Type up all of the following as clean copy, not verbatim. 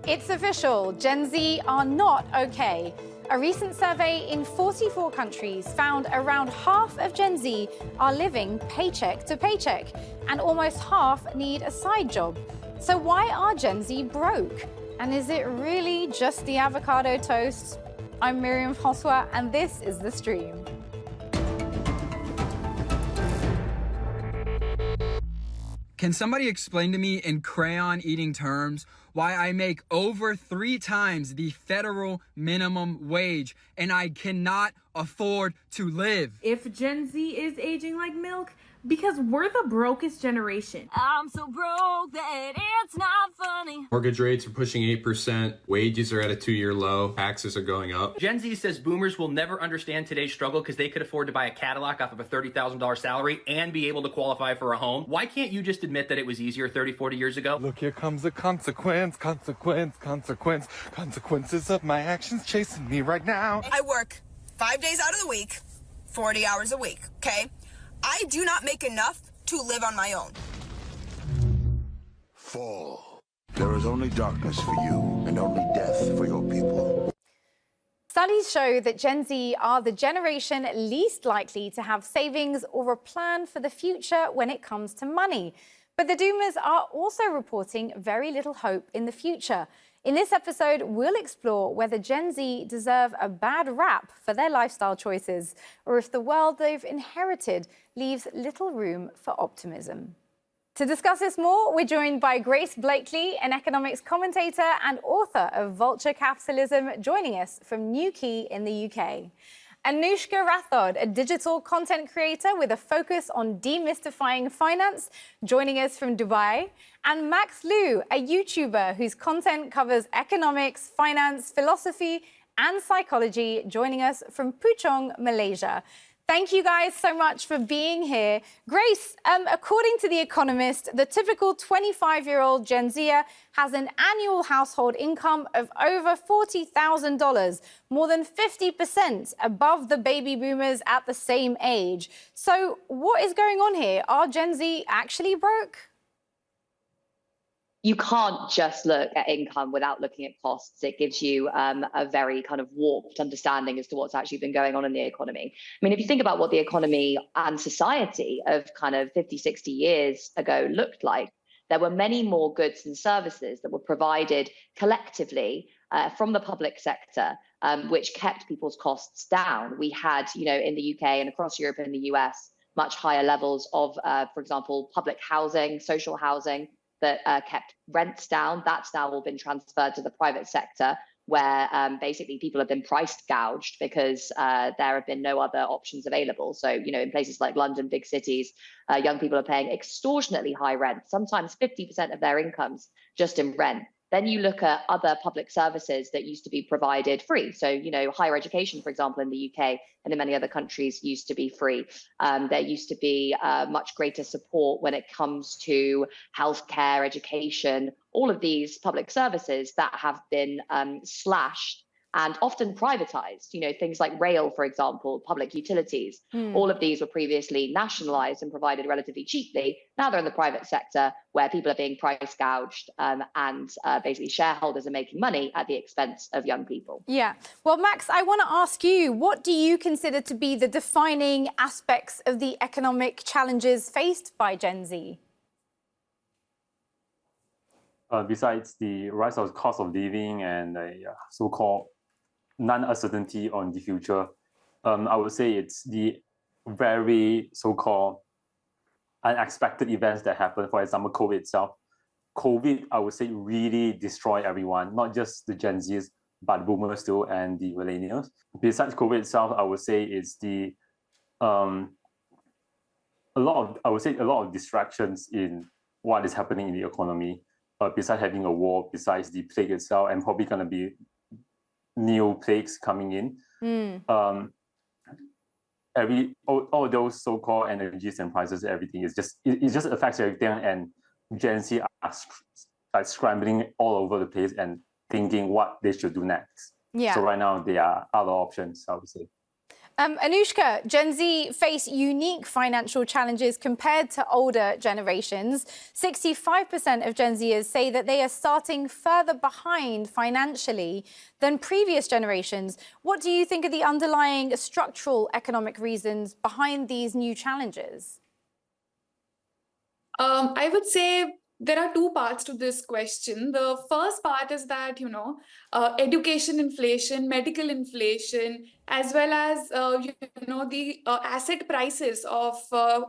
It's official, Gen Z are not okay. A recent survey in 44 countries found around half of Gen Z are living paycheck to paycheck, and almost half need a side job. So why are Gen Z broke? And is it really just the avocado toast? I'm Myriam Francois, and this is The Stream. Can somebody explain to me in crayon-eating terms why I make over 3 times the federal minimum wage and I cannot afford to live? If Gen Z is aging like milk, because we're the brokest generation. I'm so broke that it's not funny. Mortgage rates are pushing 8%. Wages are at a 2-year low. Taxes are going up. Gen Z says boomers will never understand today's struggle because they could afford to buy a Cadillac off of a $30,000 salary and be able to qualify for a home. Why can't you just admit that it was easier 30, 40 years ago? Look, here comes the consequence. Consequences of my actions chasing me right now. I work 5 days out of the week, 40 hours a week, okay? I do not make enough to live on my own. Fall. There is only darkness for you and only death for your people. Studies show that Gen Z are the generation least likely to have savings or a plan for the future when it comes to money. But the Doomers are also reporting very little hope in the future. In this episode, we'll explore whether Gen Z deserve a bad rap for their lifestyle choices, or if the world they've inherited leaves little room for optimism. To discuss this more, we're joined by Grace Blakeley, an economics commentator and author of Vulture Capitalism, joining us from Newquay in the UK. Anushka Rathod, a digital content creator with a focus on demystifying finance, joining us from Dubai. And Max Liu, a YouTuber whose content covers economics, finance, philosophy, and psychology, joining us from Puchong, Malaysia. Thank you guys so much for being here. Grace, according to The Economist, the typical 25-year-old Gen Zer has an annual household income of over $40,000, more than 50% above the baby boomers at the same age. So what is going on here? Are Gen Z actually broke? You can't just look at income without looking at costs. It gives you a very kind of warped understanding as to what's actually been going on in the economy. I mean, if you think about what the economy and society of kind of 50, 60 years ago looked like, there were many more goods and services that were provided collectively from the public sector, which kept people's costs down. We had, in the UK and across Europe and the US, much higher levels of, for example, public housing, social housing, that kept rents down. That's now all been transferred to the private sector, where basically people have been price gouged because there have been no other options available. So, in places like London, big cities, young people are paying extortionately high rent, sometimes 50% of their incomes just in rent. Then you look at other public services that used to be provided free. So, higher education, for example, in the UK and in many other countries used to be free. There used to be much greater support when it comes to healthcare, education, all of these public services that have been slashed and often privatized. Things like rail, for example, public utilities. All of these were previously nationalized and provided relatively cheaply. Now they're in the private sector where people are being price gouged and basically shareholders are making money at the expense of young people. Yeah. Well, Max, I want to ask you, what do you consider to be the defining aspects of the economic challenges faced by Gen Z? Besides the rise of cost of living and so-called non-uncertainty on the future, I would say it's the very so-called unexpected events that happen. For example, COVID itself. COVID, I would say, really destroyed everyone, not just the Gen Zs, but boomers too, and the millennials. Besides COVID itself, I would say it's the a lot of distractions in what is happening in the economy. Besides having a war, besides the plague itself, and probably going to be new plagues coming in. All those so-called energies and prices, everything is it just affects everything, and Gen Z are scrambling all over the place and thinking what they should do next. Yeah. So right now there are other options, I would say. Anushka, Gen Z face unique financial challenges compared to older generations. 65% of Gen Zers say that they are starting further behind financially than previous generations. What do you think are the underlying structural economic reasons behind these new challenges? I would say there are two parts to this question. The first part is that, education inflation, medical inflation, as well as, the asset prices of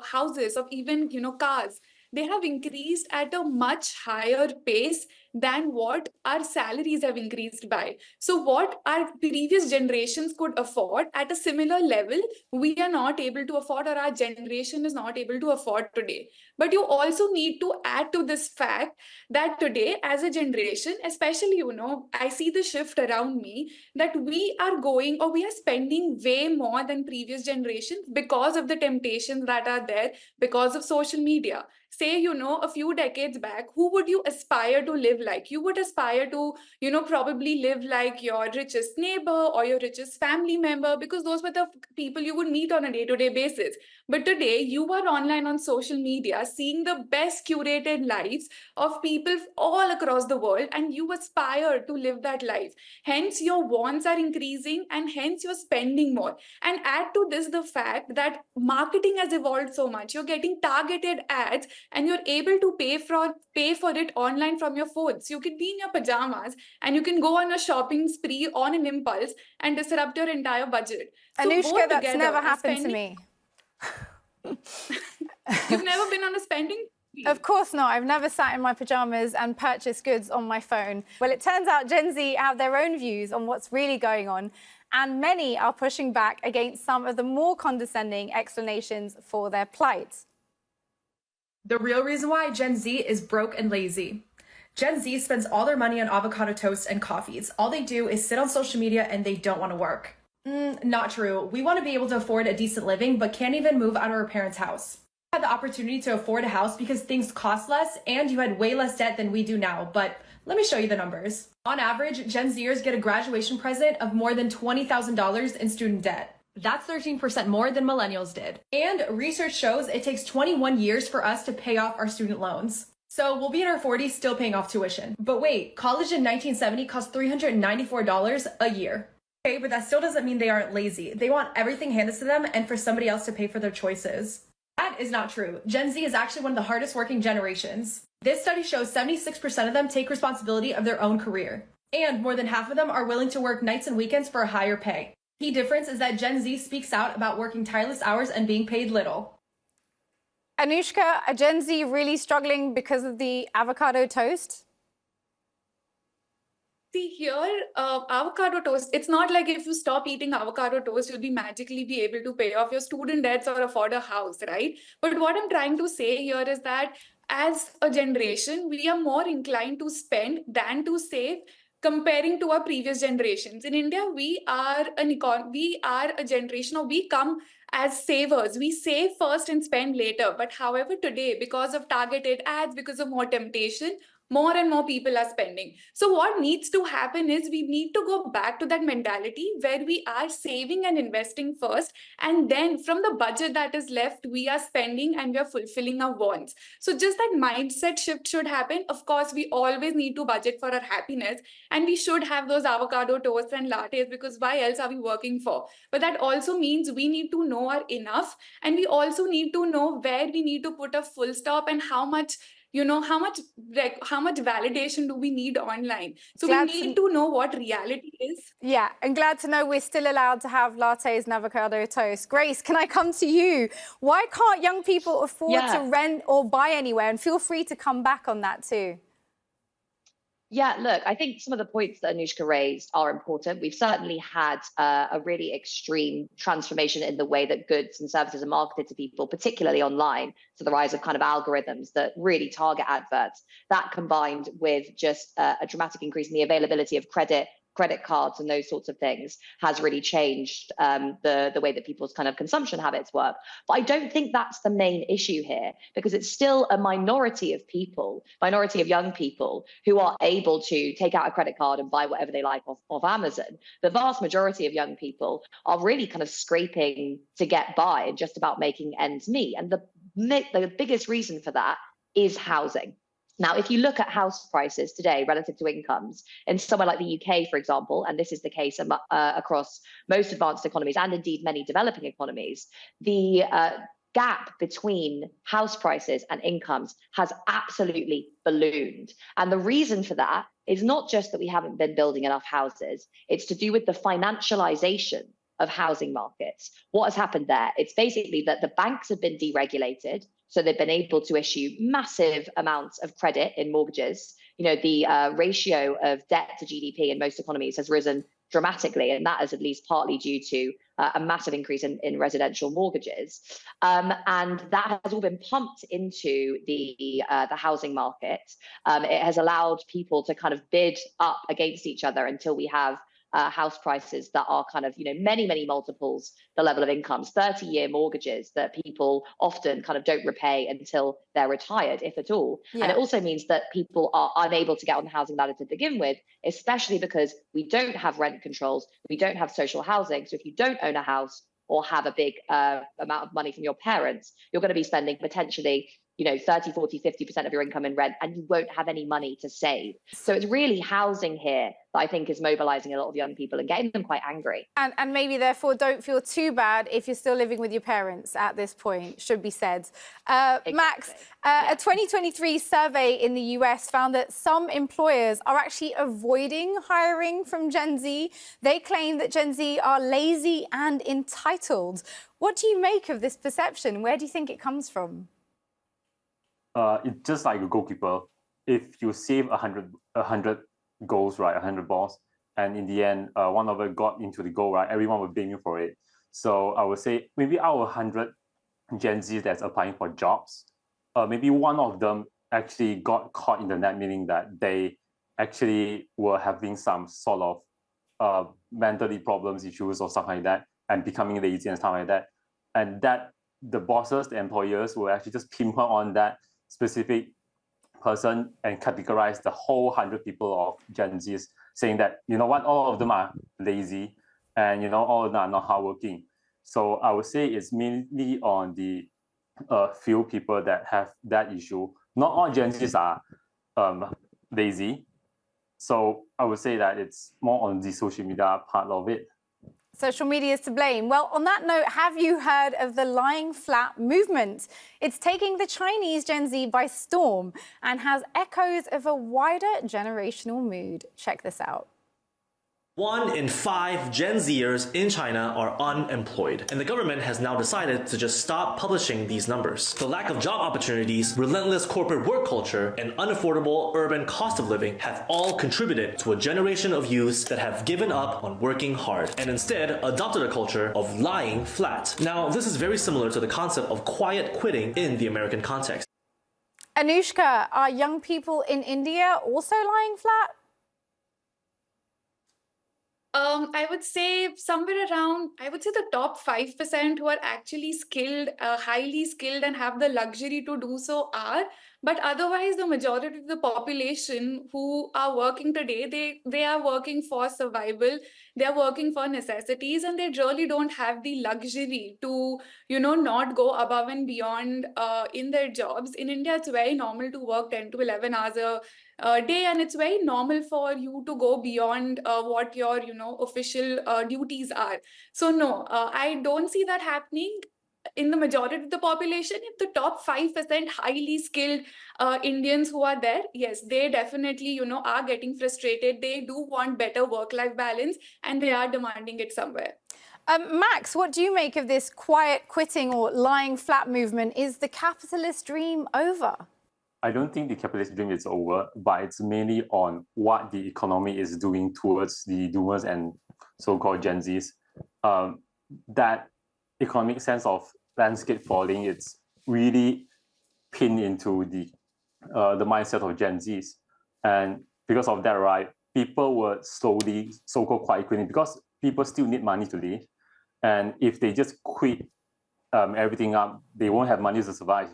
houses, of even, cars, they have increased at a much higher pace than what our salaries have increased by. So what our previous generations could afford at a similar level, we are not able to afford, or our generation is not able to afford today. But you also need to add to this fact that today, as a generation, especially, I see the shift around me that we are going, or we are spending way more than previous generations because of the temptations that are there, because of social media. Say, a few decades back, who would you aspire to live like? You would aspire to, probably live like your richest neighbor or your richest family member, because those were the people you would meet on a day-to-day basis. But today, you are online on social media, seeing the best curated lives of people all across the world, and you aspire to live that life. Hence, your wants are increasing, and hence you're spending more. And add to this the fact that marketing has evolved so much. You're getting targeted ads, and you're able to pay for it online from your phones. You can be in your pajamas, and you can go on a shopping spree on an impulse and disrupt your entire budget. So Anushka, that's never happened to me. You've never been on a spending spree? Of course not. I've never sat in my pajamas and purchased goods on my phone. Well, it turns out Gen Z have their own views on what's really going on, and many are pushing back against some of the more condescending explanations for their plight. The real reason why Gen Z is broke and lazy. Gen Z spends all their money on avocado toast and coffees. All they do is sit on social media and they don't want to work. Not true. We want to be able to afford a decent living, but can't even move out of our parents' house. You had the opportunity to afford a house because things cost less and you had way less debt than we do now, but let me show you the numbers. On average, Gen Zers get a graduation present of more than $20,000 in student debt. That's 13% more than millennials did. And research shows it takes 21 years for us to pay off our student loans. So we'll be in our 40s still paying off tuition. But wait, college in 1970 cost $394 a year. Okay, but that still doesn't mean they aren't lazy. They want everything handed to them and for somebody else to pay for their choices. That is not true. Gen Z is actually one of the hardest working generations. This study shows 76% of them take responsibility of their own career. And more than half of them are willing to work nights and weekends for a higher pay. Key difference is that Gen Z speaks out about working tireless hours and being paid little. Anushka, are Gen Z really struggling because of the avocado toast? See here, avocado toast, it's not like if you stop eating avocado toast, you'll be magically be able to pay off your student debts or afford a house, right? But what I'm trying to say here is that as a generation, we are more inclined to spend than to save, comparing to our previous generations. In India, we are a generation, or we come as savers. We save first and spend later. But however, today, because of targeted ads, because of more temptation, more and more people are spending. So what needs to happen is we need to go back to that mentality where we are saving and investing first, and then from the budget that is left, we are spending and we are fulfilling our wants. So just that mindset shift should happen. Of course, we always need to budget for our happiness, and we should have those avocado toasts and lattes, because why else are we working for? But that also means we need to know our enough, and we also need to know where we need to put a full stop and how much validation do we need online. So we need to know what reality is. Yeah, and glad to know we're still allowed to have lattes and avocado toast. Grace, can I come to you? Why can't young people afford to rent or buy anywhere? And feel free to come back on that too. Yeah, look, I think some of the points that Anushka raised are important. We've certainly had a really extreme transformation in the way that goods and services are marketed to people, particularly online. So the rise of kind of algorithms that really target adverts, that combined with just a dramatic increase in the availability of credit credit cards and those sorts of things has really changed the way that people's kind of consumption habits work. But I don't think that's the main issue here, because it's still a minority of young people who are able to take out a credit card and buy whatever they like off Amazon. The vast majority of young people are really kind of scraping to get by and just about making ends meet. And the biggest reason for that is housing. Now, if you look at house prices today relative to incomes in somewhere like the UK, for example, and this is the case across most advanced economies and indeed many developing economies, the gap between house prices and incomes has absolutely ballooned. And the reason for that is not just that we haven't been building enough houses, it's to do with the financialization of housing markets. What has happened there? It's basically that the banks have been deregulated, so they've been able to issue massive amounts of credit in mortgages. You know, the ratio of debt to GDP in most economies has risen dramatically, and that is at least partly due to a massive increase in residential mortgages. And that has all been pumped into the housing market. It has allowed people to kind of bid up against each other until we have house prices that are kind of, many, many multiples the level of incomes, 30-year mortgages that people often kind of don't repay until they're retired, if at all. Yeah. And it also means that people are unable to get on the housing ladder to begin with, especially because we don't have rent controls, we don't have social housing. So if you don't own a house or have a big amount of money from your parents, you're going to be spending potentially 30, 40, 50% of your income in rent, and you won't have any money to save. So it's really housing here that I think is mobilizing a lot of young people and getting them quite angry. And maybe therefore don't feel too bad if you're still living with your parents at this point, should be said. Exactly. Max, a 2023 survey in the US found that some employers are actually avoiding hiring from Gen Z. They claim that Gen Z are lazy and entitled. What do you make of this perception? Where do you think it comes from? It's just like a goalkeeper. If you save 100 goals, right, 100 balls, and in the end, one of it got into the goal, right, everyone will blame you for it. So I would say maybe out of 100 Gen Z that's applying for jobs, maybe one of them actually got caught in the net, meaning that they actually were having some sort of mentally problems, issues or something like that, and becoming lazy and stuff like that. And that the bosses, the employers will actually just pinpoint on that specific person and categorize the whole 100 people of Gen Zs, saying that, you know what, all of them are lazy and, all of them are not hardworking. So I would say it's mainly on the few people that have that issue. Not all Gen Zs are lazy. So I would say that it's more on the social media part of it. Social media is to blame. Well, on that note, have you heard of the lying flat movement? It's taking the Chinese Gen Z by storm and has echoes of a wider generational mood. Check this out. 1 in 5 Gen Zers in China are unemployed, and the government has now decided to just stop publishing these numbers. The lack of job opportunities, relentless corporate work culture, and unaffordable urban cost of living have all contributed to a generation of youths that have given up on working hard and instead adopted a culture of lying flat. Now, this is very similar to the concept of quiet quitting in the American context. Anushka, are young people in India also lying flat? I would say somewhere around, the top 5% who are actually skilled, highly skilled and have the luxury to do so are. But otherwise, the majority of the population who are working today, they are working for survival. They are working for necessities, and they really don't have the luxury to, not go above and beyond in their jobs. In India, it's very normal to work 10 to 11 hours a day, and it's very normal for you to go beyond what your, official duties are. So no, I don't see that happening. In the majority of the population, if the top 5% highly skilled Indians who are there, yes, they definitely, are getting frustrated. They do want better work-life balance, and they are demanding it somewhere. Max, what do you make of this quiet quitting or lying flat movement? Is the capitalist dream over? I don't think the capitalist dream is over, but it's mainly on what the economy is doing towards the doomers and so-called Gen Zs. That economic sense of landscape falling, it's really pinned into the mindset of Gen Zs. And because of that, right, people would slowly, so-called quiet quitting, because people still need money to live. And if they just quit everything up, they won't have money to survive,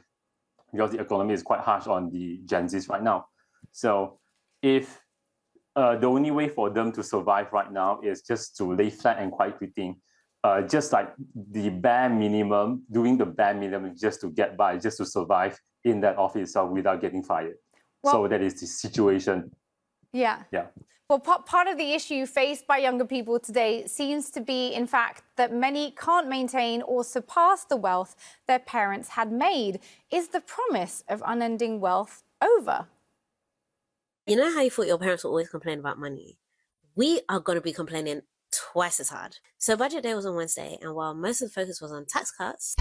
because the economy is quite harsh on the Gen Zs right now. So if the only way for them to survive right now is just to lay flat and quiet quitting, just like the bare minimum, doing the bare minimum just to get by, just to survive in that office itself without getting fired. Well, so that is the situation. Yeah. Yeah. Well, part of the issue faced by younger people today seems to be, in fact, that many can't maintain or surpass the wealth their parents had made. Is the promise of unending wealth over? You know how you thought your parents would always complain about money? We are going to be complaining twice as hard. So budget day was on Wednesday, and while most of the focus was on tax cuts,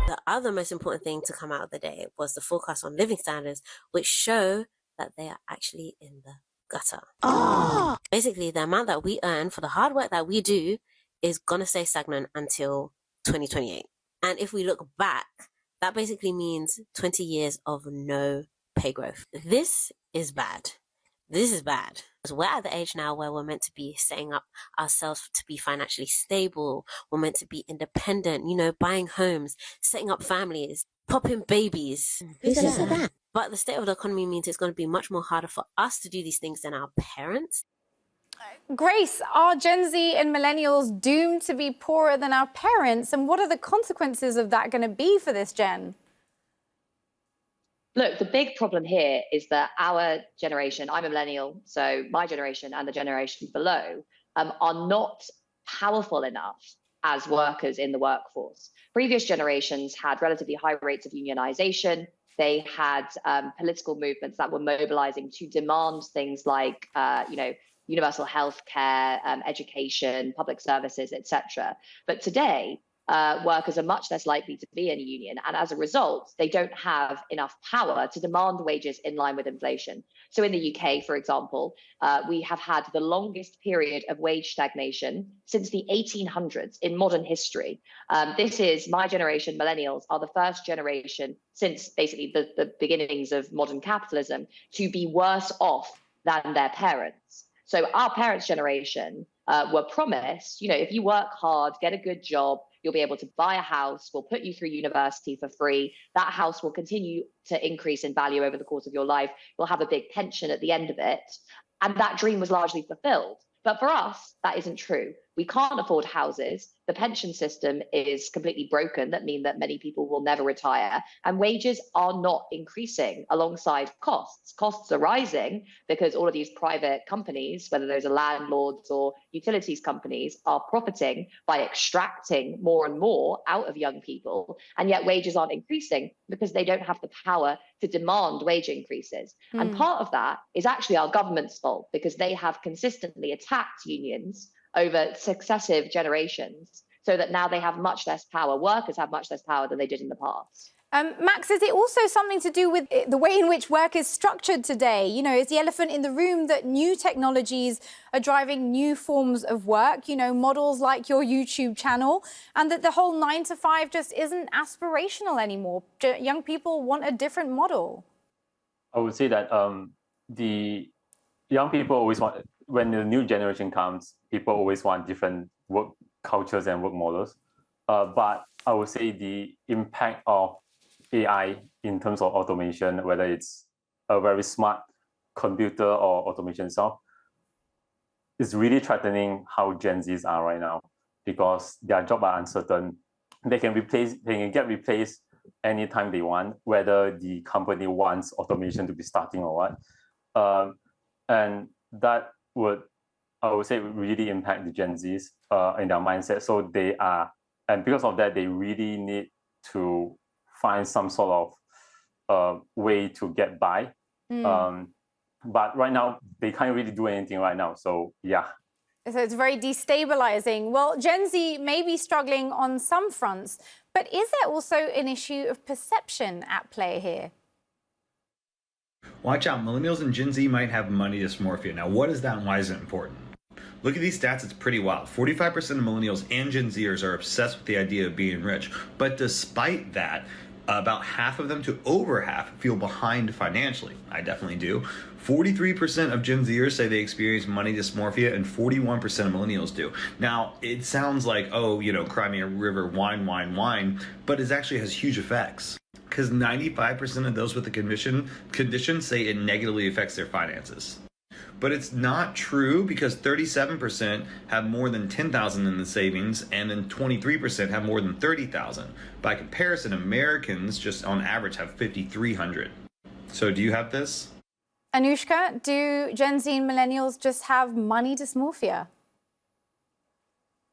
the other most important thing to come out of the day was the forecast on living standards, which show that they are actually in the gutter. Oh! Basically, the amount that we earn for the hard work that we do is going to stay stagnant until 2028. And if we look back, that basically means 20 years of no pay growth. This is bad. This is bad. Because we're at the age now where we're meant to be setting up ourselves to be financially stable. We're meant to be independent, you know, buying homes, setting up families, popping babies. Who said that? But the state of the economy means it's going to be much more harder for us to do these things than our parents. Grace, are Gen Z and millennials doomed to be poorer than our parents? And what are the consequences of that going to be for this gen? Look, the big problem here is that our generation, I'm a millennial, so my generation and the generation below are not powerful enough as workers in the workforce. Previous generations had relatively high rates of unionization. They had political movements that were mobilizing to demand things like, universal health care, education, public services, etc. But today, workers are much less likely to be in a union. And as a result, they don't have enough power to demand wages in line with inflation. So in the UK, for example, we have had the longest period of wage stagnation since the 1800s in modern history. This is my generation, millennials, are the first generation since basically the beginnings of modern capitalism to be worse off than their parents. So our parents' generation were promised, if you work hard, get a good job, you'll be able to buy a house, we'll put you through university for free. That house will continue to increase in value over the course of your life. You'll have a big pension at the end of it. And that dream was largely fulfilled. But for us, that isn't true. We can't afford houses. The pension system is completely broken. That means that many people will never retire. And wages are not increasing alongside costs. Costs are rising because all of these private companies, whether those are landlords or utilities companies, are profiting by extracting more and more out of young people. And yet wages aren't increasing because they don't have the power to demand wage increases. And part of that is actually our government's fault because they have consistently attacked unions over successive generations so that now they have much less power. Workers have much less power than they did in the past. Max, is it also something to do with the way in which work is structured today? Is the elephant in the room that new technologies are driving new forms of work, models like your YouTube channel, and that the whole 9 to 5 just isn't aspirational anymore? Young people want a different model. I would say that the young people always want, when the new generation comes, people always want different work cultures and work models. But I would say the impact of AI in terms of automation, whether it's a very smart computer or automation itself, is really threatening how Gen Zs are right now because their jobs are uncertain. They can get replaced anytime they want, whether the company wants automation to be starting or what. And that would, I would say, really impact the Gen Zs in their mindset. So they are, and because of that, they really need to find some sort of way to get by. But right now, they can't really do anything right now. So yeah. So it's very destabilizing. Well, Gen Z may be struggling on some fronts, but is there also an issue of perception at play here? Watch out, millennials and Gen Z might have money dysmorphia. Now, what is that and why is it important? Look at these stats, it's pretty wild. 45% of millennials and Gen Zers are obsessed with the idea of being rich. But despite that, About half of them to over half feel behind financially. I definitely do. 43% of Gen Zers say they experience money dysmorphia, and 41% of millennials do. Now, it sounds like, oh, you know, cry me a river, wine, wine, wine, but it actually has huge effects. Because 95% of those with the condition say it negatively affects their finances. But it's not true, because 37% have more than 10,000 in the savings, and then 23% have more than 30,000. By comparison, Americans just on average have 5,300. So do you have this? Anushka, do Gen Z and millennials just have money dysmorphia?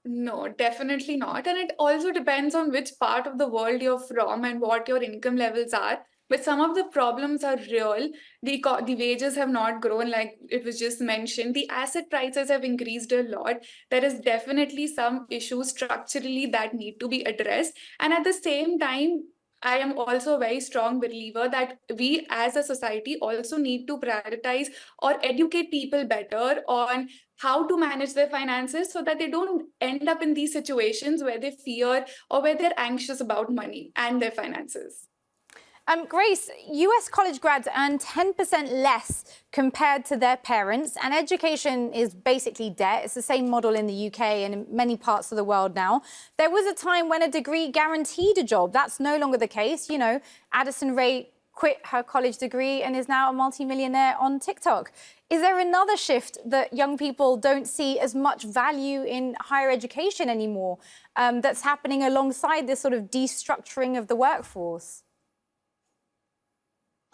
No, definitely not. And it also depends on which part of the world you're from and what your income levels are. But some of the problems are real. The wages have not grown, like it was just mentioned. The asset prices have increased a lot. There is definitely some issues structurally that need to be addressed. And at the same time, I am also a very strong believer that we as a society also need to prioritize or educate people better on how to manage their finances so that they don't end up in these situations where they fear or where they're anxious about money and their finances. Grace, US college grads earn 10% less compared to their parents, and education is basically debt. It's the same model in the UK and in many parts of the world now. There was a time when a degree guaranteed a job. That's no longer the case. You know, Addison Rae quit her college degree and is now a multimillionaire on TikTok. Is there another shift that young people don't see as much value in higher education anymore that's happening alongside this sort of destructuring of the workforce?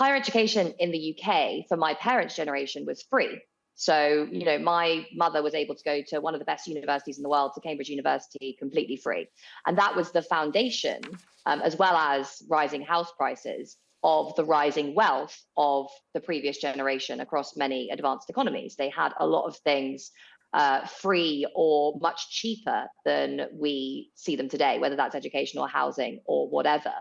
Higher education in the UK for my parents' generation was free. So, you know, my mother was able to go to one of the best universities in the world, to Cambridge University, completely free. And that was the foundation, as well as rising house prices, of the rising wealth of the previous generation across many advanced economies. They had a lot of things free or much cheaper than we see them today, whether that's education or housing or whatever.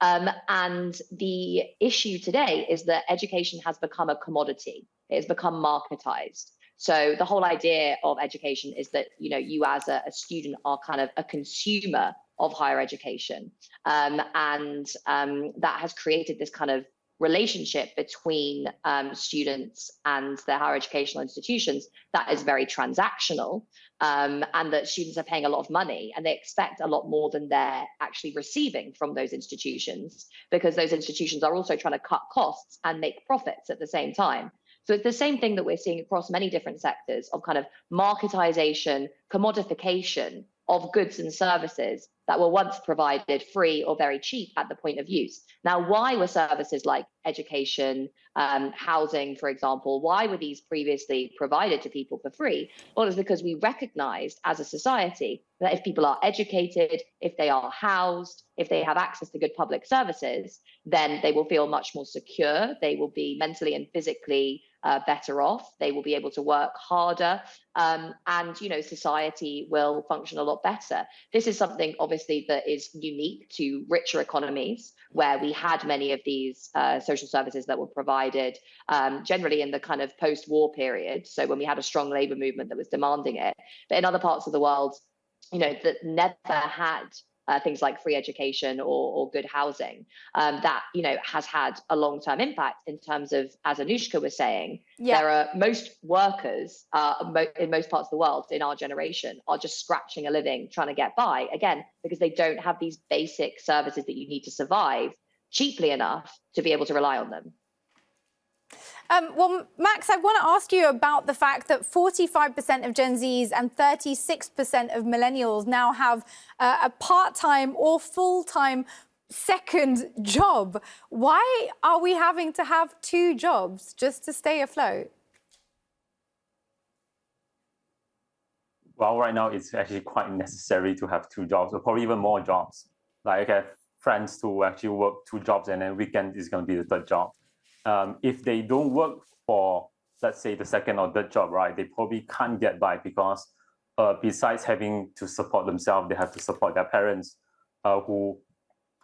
And the issue today is that education has become a commodity. It has become marketized. So the whole idea of education is that, you know, you as a student are kind of a consumer of higher education. And that has created this kind of relationship between students and their higher educational institutions that is very transactional, and that students are paying a lot of money and they expect a lot more than they're actually receiving from those institutions, because those institutions are also trying to cut costs and make profits at the same time. So it's the same thing that we're seeing across many different sectors of kind of marketization, commodification of goods and services that were once provided free or very cheap at the point of use. Now, why were services like education, housing, for example, why were these previously provided to people for free? Well, it's because we recognized as a society that if people are educated, if they are housed, if they have access to good public services, then they will feel much more secure. They will be mentally and physically better off. They will be able to work harder, and, you know, society will function a lot better. This is something obviously that is unique to richer economies, where we had many of these social services that were provided generally in the kind of post-war period. So when we had a strong labor movement that was demanding it. But in other parts of the world, you know, that never had things like free education or good housing, that, you know, has had a long-term impact in terms of, as Anushka was saying, there are most workers in most parts of the world in our generation are just scratching a living, trying to get by, again, because they don't have these basic services that you need to survive cheaply enough to be able to rely on them. Well, Max, I want to ask you about the fact that 45% of Gen Zs and 36% of millennials now have a part-time or full-time second job. Why are we having to have two jobs just to stay afloat? Well, right now it's actually quite necessary to have two jobs, or probably even more jobs. Like I have friends who actually work two jobs, and then weekend is going to be the third job. If they don't work for, let's say, the second or third job, right, they probably can't get by, because besides having to support themselves, they have to support their parents who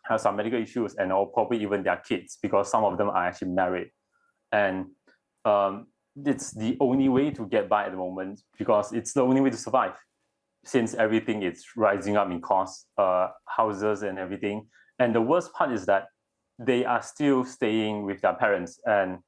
have some medical issues, and or probably even their kids, because some of them are actually married. And it's the only way to get by at the moment, because it's the only way to survive, since everything is rising up in cost, houses and everything. And the worst part is that they are still staying with their parents. And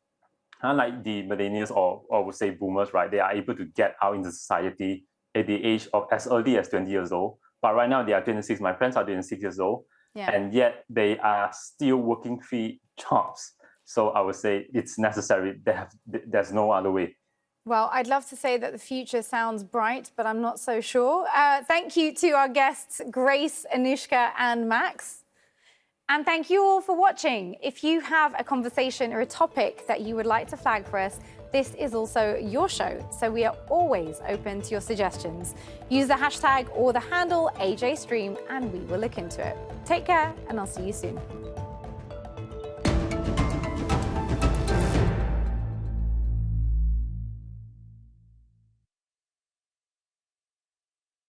unlike the millennials or would say boomers, right, they are able to get out into society at the age of as early as 20 years old. But right now they are 26. My friends are 26 years old. Yeah. And yet they are still working 3 jobs. So I would say it's necessary. There's no other way. Well, I'd love to say that the future sounds bright, but I'm not so sure. Thank you to our guests, Grace, Anushka, and Max. And thank you all for watching. If you have a conversation or a topic that you would like to flag for us, this is also your show, so we are always open to your suggestions. Use the hashtag or the handle AJStream and we will look into it. Take care, and I'll see you soon.